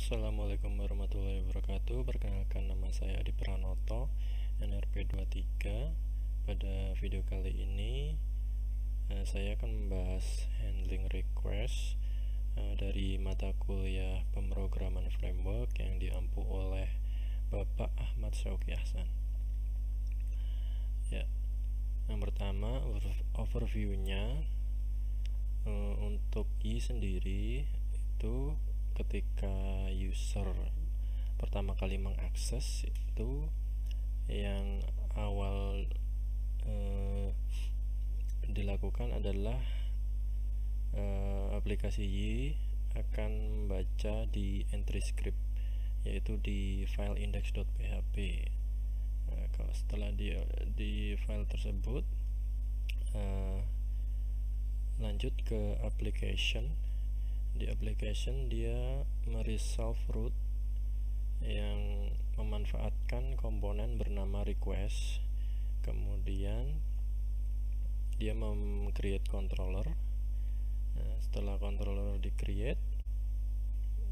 Assalamualaikum warahmatullahi wabarakatuh. Perkenalkan, nama saya Adi Pranoto, NRP23. Pada video kali ini saya akan membahas handling request dari mata kuliah pemrograman framework yang diampu oleh Bapak Ahmad Syauqi Ahsan. Ya, yang pertama overview-nya. Untuk I sendiri itu ketika user pertama kali mengakses itu, yang awal dilakukan adalah aplikasi Y akan membaca di entry script, yaitu di file index.php. Kalau setelah di file tersebut lanjut ke application. Di application dia meresolve root yang memanfaatkan komponen bernama request. Kemudian dia create controller. Setelah controller di create,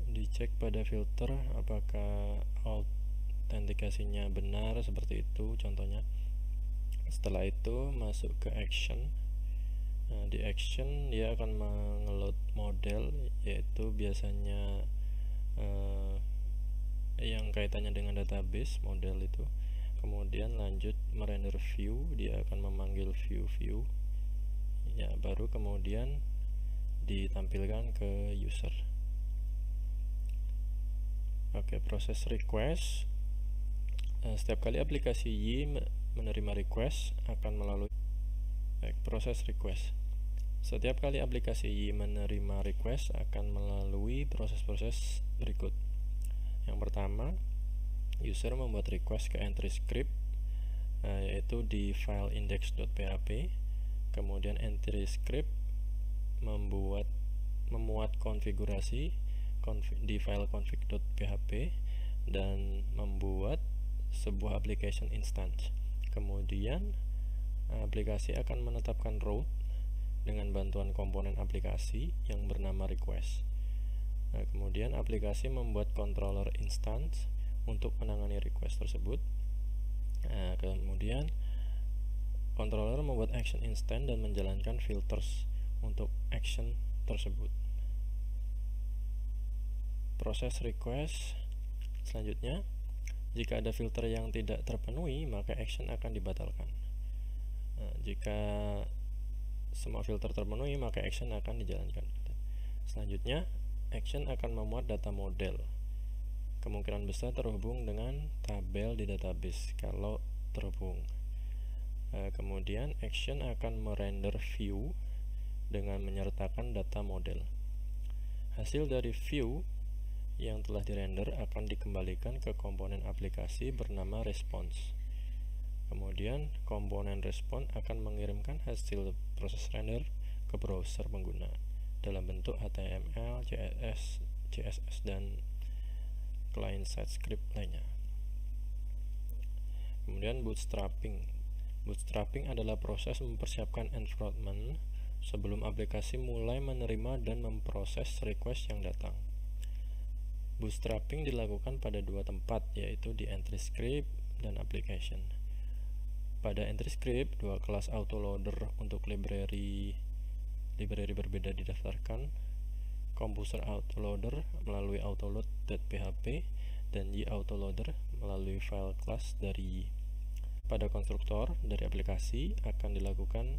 dicek pada filter apakah autentikasinya benar, seperti itu contohnya. Setelah itu masuk ke action. Di action dia akan mengeload model, yaitu biasanya yang kaitannya dengan database model itu. Kemudian lanjut merender view, dia akan memanggil view ya, baru kemudian ditampilkan ke user. Oke, proses request. Setiap kali aplikasi Y menerima request akan melalui proses request. Setiap kali aplikasi Y menerima request akan melalui proses-proses berikut. Yang pertama, user membuat request ke entry script, yaitu di file index.php. Kemudian entry script memuat konfigurasi di file config.php dan membuat sebuah application instance. Kemudian aplikasi akan menetapkan route dengan bantuan komponen aplikasi yang bernama request. Kemudian aplikasi membuat controller instance untuk menangani request tersebut. Kemudian controller membuat action instance dan menjalankan filters untuk action tersebut. Proses request selanjutnya, jika ada filter yang tidak terpenuhi, maka action akan dibatalkan. Jika semua filter terpenuhi, maka action akan dijalankan. Selanjutnya, action akan memuat data model. Kemungkinan besar terhubung dengan tabel di database kalau terhubung. Kemudian action akan merender view dengan menyertakan data model. Hasil dari view yang telah dirender akan dikembalikan ke komponen aplikasi bernama response. Kemudian komponen respon akan mengirimkan hasil proses render ke browser pengguna dalam bentuk HTML, CSS, dan client-side script lainnya. Kemudian bootstrapping. Bootstrapping adalah proses mempersiapkan environment sebelum aplikasi mulai menerima dan memproses request yang datang. Bootstrapping dilakukan pada dua tempat, yaitu di entry script dan application. Pada entry script, dua kelas autoloader untuk library berbeda didaftarkan. Composer autoloader melalui autoload.php dan Y-autoloader melalui file class dari. Pada konstruktor dari aplikasi akan dilakukan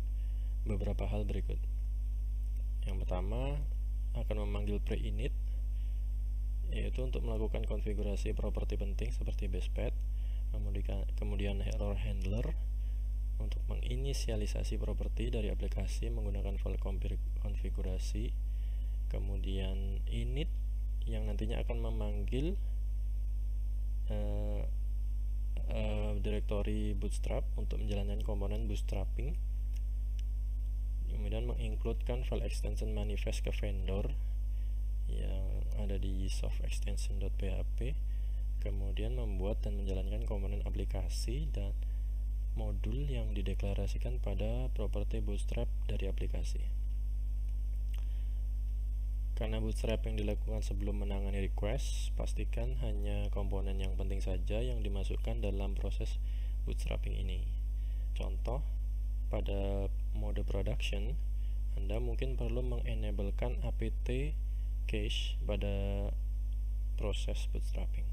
beberapa hal berikut. Yang pertama, akan memanggil pre-init, yaitu untuk melakukan konfigurasi properti penting seperti basepath. Kemudian error handler untuk menginisialisasi properti dari aplikasi menggunakan file konfigurasi. Kemudian init yang nantinya akan memanggil direktori bootstrap untuk menjalankan komponen bootstrapping. Kemudian mengincludekan file extension manifest ke vendor yang ada di softextension.php. Kemudian membuat dan menjalankan komponen aplikasi dan modul yang dideklarasikan pada properti bootstrap dari aplikasi. Karena bootstrapping dilakukan sebelum menangani request, pastikan hanya komponen yang penting saja yang dimasukkan dalam proses bootstrapping ini. Contoh, pada mode production, Anda mungkin perlu mengenablekan apt cache pada proses bootstrapping.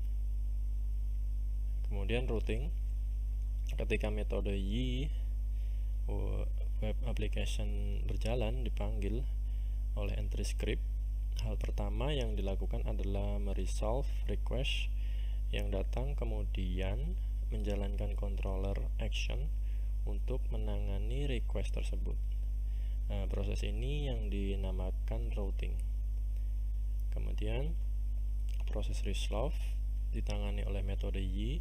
Kemudian routing, ketika metode Y web application berjalan dipanggil oleh entry script, hal pertama yang dilakukan adalah meresolve request yang datang, kemudian menjalankan controller action untuk menangani request tersebut. Nah, proses ini yang dinamakan routing. Kemudian proses resolve ditangani oleh metode Y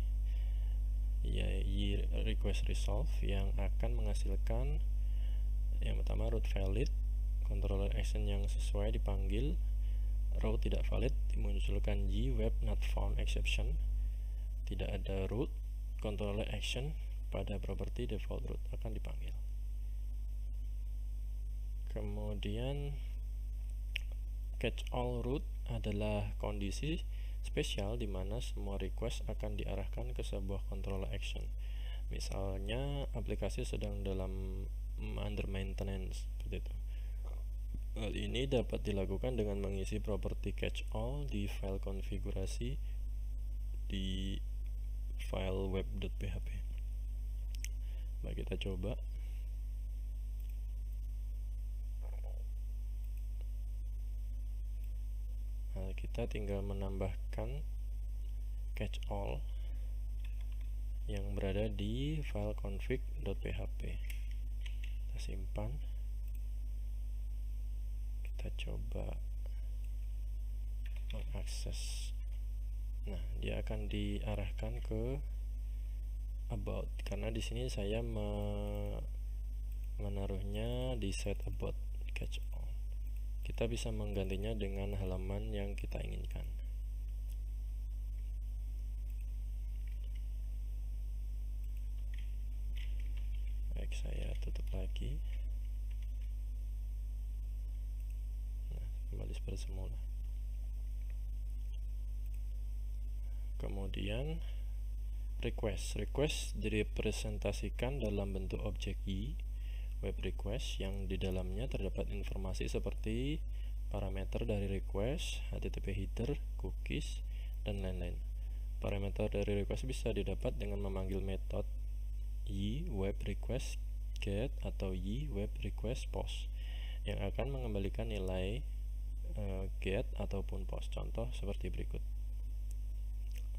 request resolve yang akan menghasilkan yang pertama route valid, controller action yang sesuai dipanggil, route tidak valid dimunculkan Y web not found exception, tidak ada route, controller action pada property default route akan dipanggil. Kemudian catch all route adalah kondisi spesial di mana semua request akan diarahkan ke sebuah controller action. Misalnya aplikasi sedang dalam under maintenance seperti itu. Hal ini dapat dilakukan dengan mengisi properti catch all di file konfigurasi di file web.php. Baik, kita coba. Nah, kita tinggal menambahkan catch all yang berada di file config.php. Kita simpan. Kita coba mengakses. Nah, dia akan diarahkan ke about, karena di sini saya menaruhnya di set about catch all. Kita bisa menggantinya dengan halaman yang kita inginkan. Baik, saya tutup lagi. Nah, kembali seperti semula. Kemudian request direpresentasikan dalam bentuk objek Y web request yang di dalamnya terdapat informasi seperti parameter dari request, HTTP header, cookies, dan lain-lain. Parameter dari request bisa didapat dengan memanggil metode Y web request get atau Y web request post yang akan mengembalikan nilai get ataupun post. Contoh seperti berikut.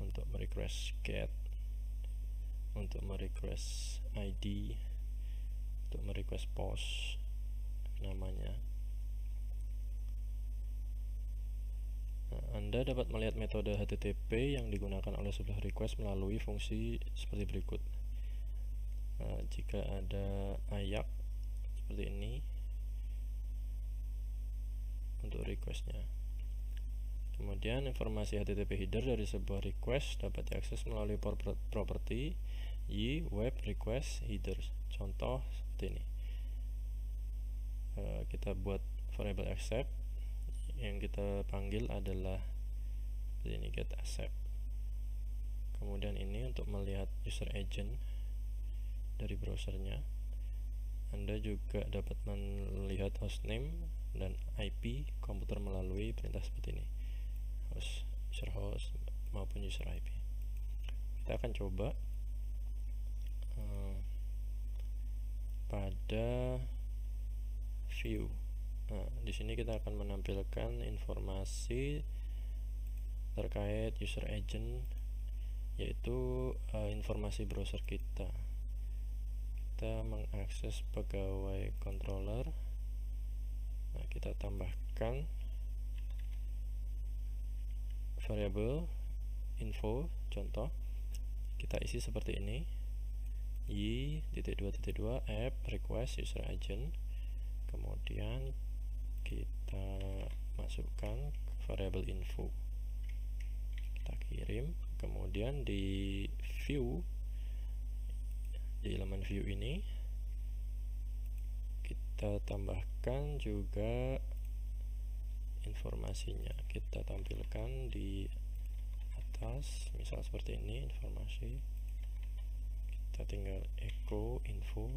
Untuk merequest get, untuk merequest ID, untuk merequest post namanya. Nah, Anda dapat melihat metode HTTP yang digunakan oleh sebuah request melalui fungsi seperti berikut. Nah, jika ada ayak seperti ini untuk requestnya. Kemudian informasi HTTP header dari sebuah request dapat diakses melalui properti Y web request headers. Contoh seperti ini. Kita buat variable accept yang kita panggil adalah ini get accept. Kemudian ini untuk melihat user agent dari browsernya. Anda juga dapat melihat hostname dan IP komputer melalui perintah seperti ini. User host maupun user IP. Kita akan coba pada view. Nah, di sini kita akan menampilkan informasi terkait user agent, yaitu informasi browser kita. Kita mengakses pegawai controller. Nah, kita tambahkan variable info, contoh kita isi seperti ini, y.2.2 app request user agent, kemudian kita masukkan variable info, kita kirim, kemudian di view, di elemen view ini kita tambahkan juga informasinya kita tampilkan di atas, misal seperti ini. Informasi kita tinggal echo info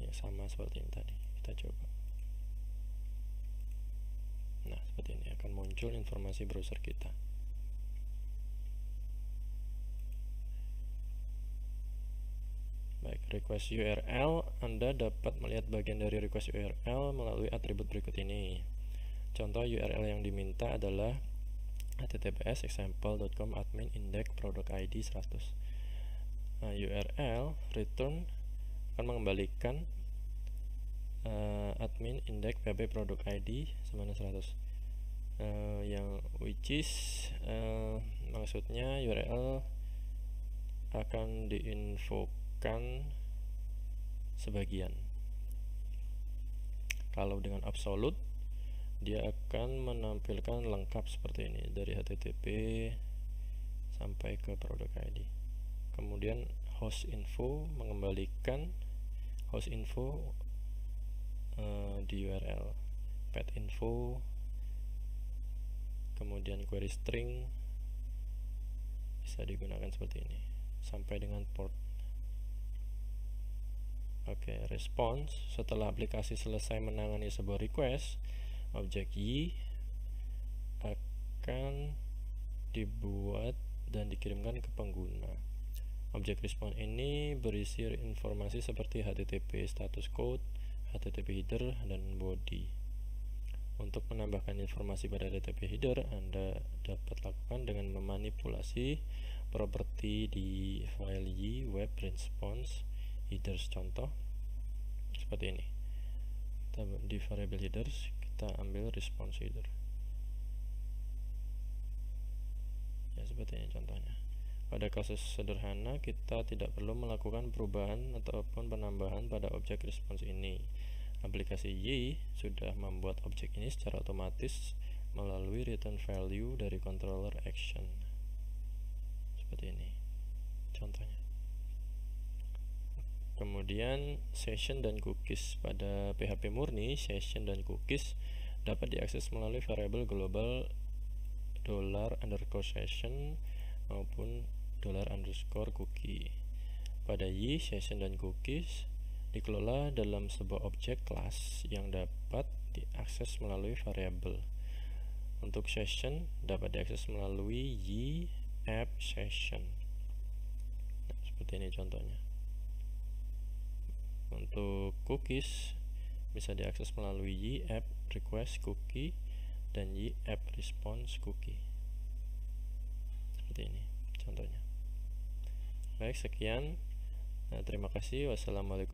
ya, sama seperti ini tadi. Kita coba. Nah, seperti ini akan muncul informasi browser kita. Baik, request URL, Anda dapat melihat bagian dari request URL melalui atribut berikut ini. Contoh URL yang diminta adalah https example.com admin index product ID 100. Nah, URL return akan mengembalikan admin index pb product ID semana 100. Yang which is maksudnya URL akan diinfokan sebagian. Kalau dengan absolute dia akan menampilkan lengkap seperti ini dari HTTP sampai ke product ID. Kemudian host info mengembalikan host info di URL, path info, kemudian query string bisa digunakan seperti ini sampai dengan port. Oke, response setelah aplikasi selesai menangani sebuah request, objek Y akan dibuat dan dikirimkan ke pengguna. Objek response ini berisi informasi seperti HTTP status code, HTTP header, dan body. Untuk menambahkan informasi pada HTTP header, Anda dapat lakukan dengan memanipulasi properti di file Y web response headers. Contoh seperti ini. Kita di variable headers kita ambil response header. Ya, seperti ini contohnya. Pada kasus sederhana, kita tidak perlu melakukan perubahan ataupun penambahan pada objek response ini. Aplikasi Y sudah membuat objek ini secara otomatis melalui return value dari controller action. Seperti ini contohnya. Kemudian session dan cookies. Pada PHP murni, session dan cookies dapat diakses melalui variabel global $_session maupun $_cookie. Pada Y, session dan cookies dikelola dalam sebuah objek kelas yang dapat diakses melalui variabel. Untuk session dapat diakses melalui Y app session. Nah, seperti ini contohnya. Untuk cookies bisa diakses melalui Y app request cookie dan Y app response cookie. Seperti ini contohnya. Baik, sekian. Terima kasih. Wassalamualaikum.